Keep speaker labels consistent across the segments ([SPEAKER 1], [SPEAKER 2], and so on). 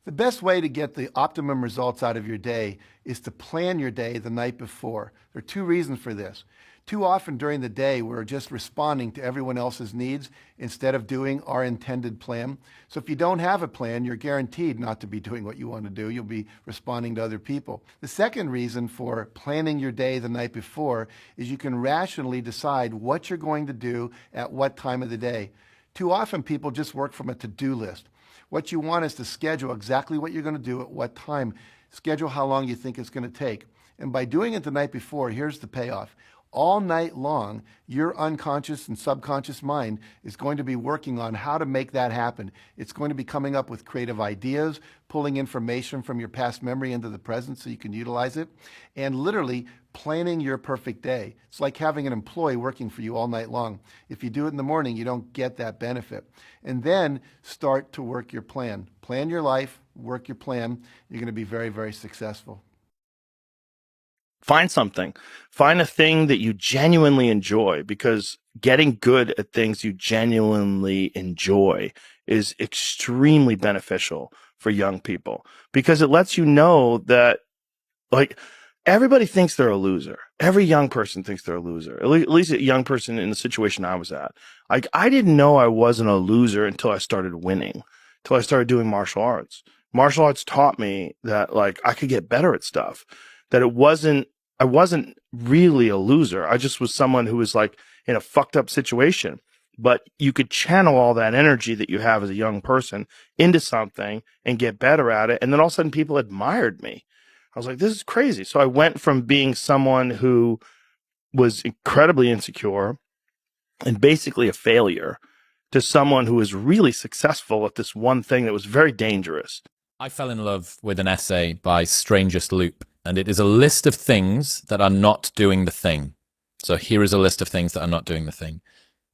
[SPEAKER 1] The best way to get the optimum results out of your day is to plan your day the night before. There are two reasons for this. Too often during the day, we're just responding to everyone else's needs instead of doing our intended plan. So if you don't have a plan, you're guaranteed not to be doing what you want to do. You'll be responding to other people. The second reason for planning your day the night before is you can rationally decide what you're going to do at what time of the day. Too often people just work from a to-do list. What you want is to schedule exactly what you're going to do at what time. Schedule how long you think it's going to take. And by doing it the night before, here's the payoff. All night long, your unconscious and subconscious mind is going to be working on how to make that happen. It's going to be coming up with creative ideas, pulling information from your past memory into the present so you can utilize it, and literally planning your perfect day. It's like having an employee working for you all night long. If you do it in the morning, you don't get that benefit. And then start to work your plan. Plan your life, work your plan. You're going to be very, very successful.
[SPEAKER 2] Find something. Find a thing that you genuinely enjoy, because getting good at things you genuinely enjoy is extremely beneficial for young people, because it lets you know that, like, everybody thinks they're a loser. Every young person thinks they're a loser. At least a young person in the situation I was at. Like, I didn't know I wasn't a loser until I started winning, until I started doing martial arts. Martial arts taught me that, like, I could get better at stuff, that I wasn't really a loser. I just was someone who was, like, in a fucked up situation. But you could channel all that energy that you have as a young person into something and get better at it. And then all of a sudden people admired me. I was like, this is crazy. So I went from being someone who was incredibly insecure and basically a failure to someone who was really successful at this one thing that was very dangerous.
[SPEAKER 3] I fell in love with an essay by Strangest Loop, and it is a list of things that are not doing the thing. So here is a list of things that are not doing the thing.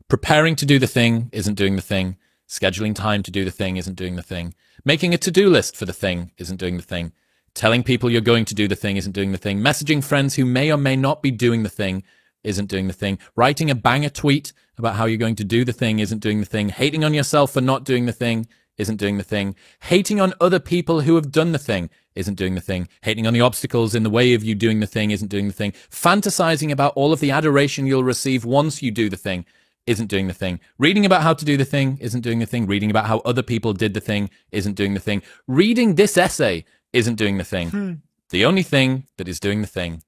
[SPEAKER 3] Preparing to do the thing isn't doing the thing. Scheduling time to do the thing isn't doing the thing. Making a to-do list for the thing isn't doing the thing. Telling people you're going to do the thing isn't doing the thing. Messaging friends who may or may not be doing the thing isn't doing the thing. Writing a banger tweet about how you're going to do the thing isn't doing the thing. Hating on yourself for not doing the thing isn't doing the thing. Hating on other people who have done the thing isn't doing the thing. Hating on the obstacles in the way of you doing the thing isn't doing the thing. Fantasizing about all of the adoration you'll receive once you do the thing isn't doing the thing. Reading about how to do the thing isn't doing the thing. Reading about how other people did the thing isn't doing the thing. Reading this essay isn't doing the thing. The only thing that is doing the thing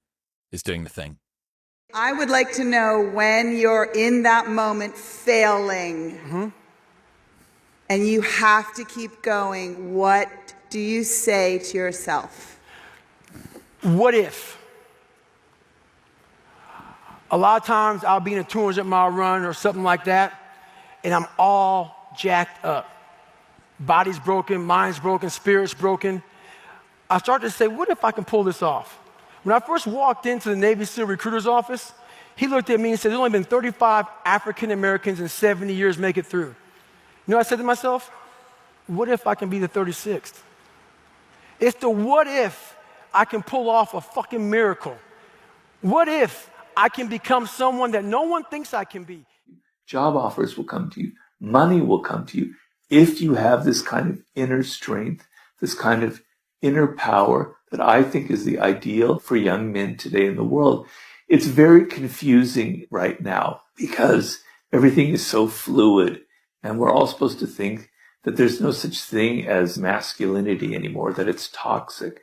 [SPEAKER 3] is doing the thing.
[SPEAKER 4] I would like to know, when you're in that moment failing and you have to keep going, what do you say to yourself?
[SPEAKER 5] What if? A lot of times I'll be in a 200-mile run or something like that, and I'm all jacked up. Body's broken, mind's broken, spirit's broken. I start to say, what if I can pull this off? When I first walked into the Navy SEAL recruiter's office, he looked at me and said, there's only been 35 African Americans in 70 years make it through. You know what I said to myself? What if I can be the 36th? It's the what if I can pull off a fucking miracle. What if I can become someone that no one thinks I can be?
[SPEAKER 6] Job offers will come to you. Money will come to you if you have this kind of inner strength, this kind of inner power that I think is the ideal for young men today in the world. It's very confusing right now because everything is so fluid, and we're all supposed to think that there's no such thing as masculinity anymore, that it's toxic.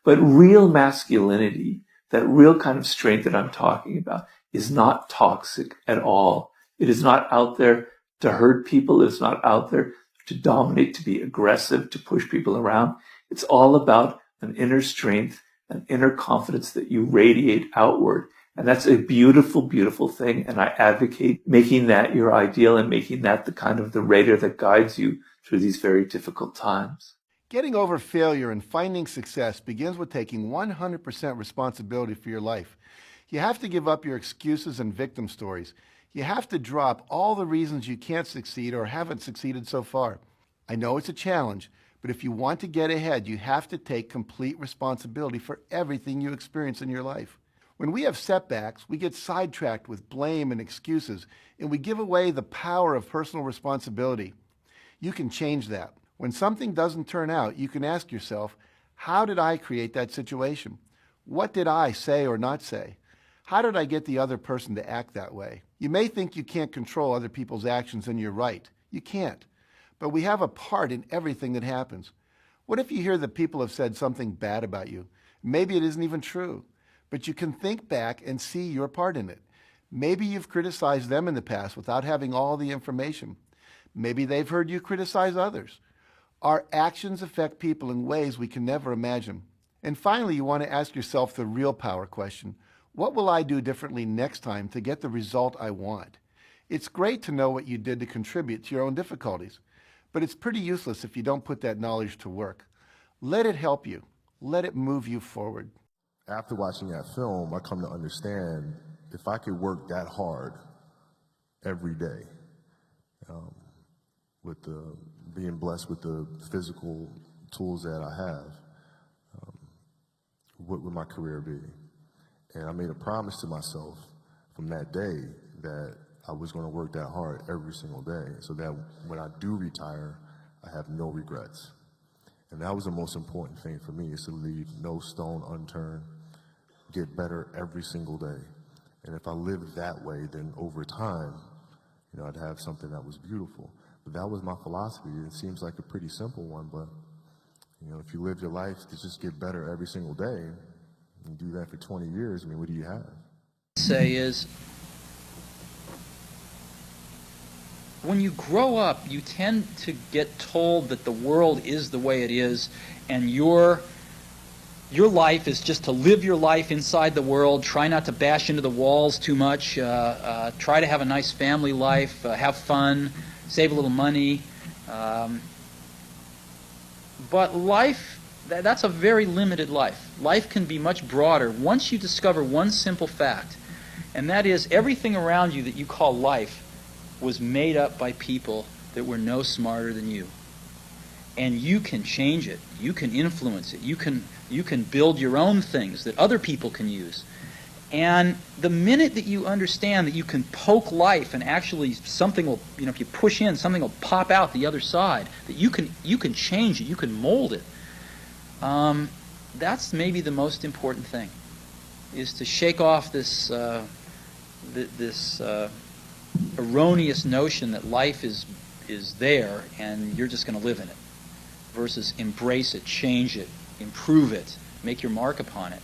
[SPEAKER 6] But real masculinity, that real kind of strength that I'm talking about, is not toxic at all. It is not out there to hurt people. It's not out there to dominate, to be aggressive, to push people around. It's all about an inner strength, an inner confidence that you radiate outward. And that's a beautiful, beautiful thing. And I advocate making that your ideal and making that the kind of the radar that guides you through these very difficult times.
[SPEAKER 1] Getting over failure and finding success begins with taking 100% responsibility for your life. You have to give up your excuses and victim stories. You have to drop all the reasons you can't succeed or haven't succeeded so far. I know it's a challenge, but if you want to get ahead, you have to take complete responsibility for everything you experience in your life. When we have setbacks, we get sidetracked with blame and excuses, and we give away the power of personal responsibility. You can change that. When something doesn't turn out, you can ask yourself, how did I create that situation? What did I say or not say? How did I get the other person to act that way? You may think you can't control other people's actions, and you're right. You can't. But we have a part in everything that happens. What if you hear that people have said something bad about you? Maybe it isn't even true, but you can think back and see your part in it. Maybe you've criticized them in the past without having all the information. Maybe they've heard you criticize others. Our actions affect people in ways we can never imagine. And finally, you want to ask yourself the real power question. What will I do differently next time to get the result I want? It's great to know what you did to contribute to your own difficulties, but it's pretty useless if you don't put that knowledge to work. Let it help you. Let it move you forward.
[SPEAKER 7] After watching that film, I come to understand if I could work that hard every day, with being blessed with the physical tools that I have, what would my career be? And I made a promise to myself from that day that I was going to work that hard every single day so that when I do retire, I have no regrets. And that was the most important thing for me, is to leave no stone unturned, get better every single day. And if I lived that way, then over time, I'd have something that was beautiful. But that was my philosophy. It seems like a pretty simple one, but if you live your life to just get better every single day, and do that for 20 years, what do you have?
[SPEAKER 8] Say is, when you grow up, you tend to get told that the world is the way it is, and your life is just to live your life inside the world, try not to bash into the walls too much, try to have a nice family life, have fun, save a little money. But life, that's a very limited life. Life can be much broader once you discover one simple fact, and that is everything around you that you call life was made up by people that were no smarter than you. And you can change it. You can influence it. You can build your own things that other people can use. And the minute that you understand that you can poke life and actually something will, if you push in, something will pop out the other side, that you can change it, you can mold it. That's maybe the most important thing, is to shake off this erroneous notion that life is there and you're just going to live in it, versus embrace it, change it, improve it, make your mark upon it.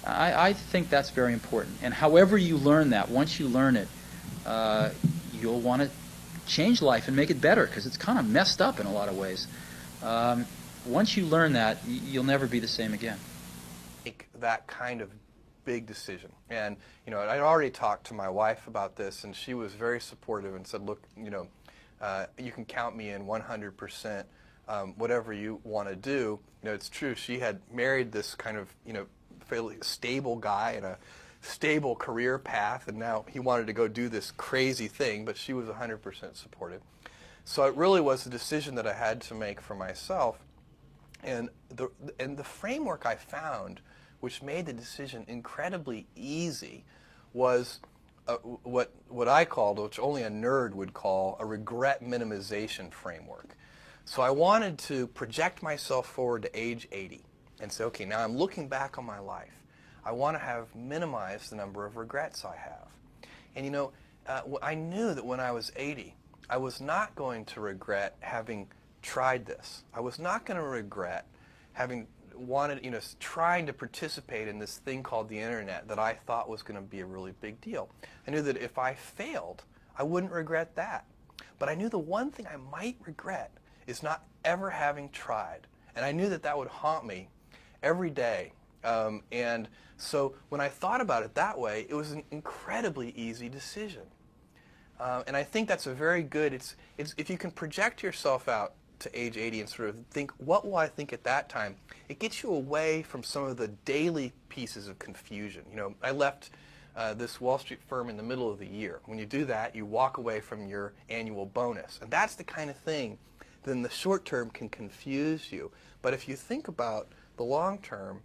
[SPEAKER 8] I think that's very important. And however you learn that, once you learn it, you'll want to change life and make it better, because it's kind of messed up in a lot of ways. Once you learn that, you'll never be the same again.
[SPEAKER 9] Make that kind of big decision. And I'd already talked to my wife about this, and she was very supportive and said, look, you can count me in 100%, whatever you want to do. It's true, she had married this kind of fairly stable guy and a stable career path, and now he wanted to go do this crazy thing, but she was 100% supportive. So it really was a decision that I had to make for myself, and the framework I found, which made the decision incredibly easy, was what I called, which only a nerd would call, a regret minimization framework. So I wanted to project myself forward to age 80 and say, okay, now I'm looking back on my life. I want to have minimized the number of regrets I have. And I knew that when I was 80, I was not going to regret having tried this. I was not going to regret having trying to participate in this thing called the internet that I thought was going to be a really big deal. I knew that if I failed, I wouldn't regret that. But I knew the one thing I might regret is not ever having tried. And I knew that that would haunt me every day. And so when I thought about it that way, it was an incredibly easy decision. And I think that's a very good, it's if you can project yourself out to age 80 and sort of think, what will I think at that time? It gets you away from some of the daily pieces of confusion. I left this Wall Street firm in the middle of the year. When you do that, you walk away from your annual bonus. And that's the kind of thing that in the short term can confuse you. But if you think about the long term,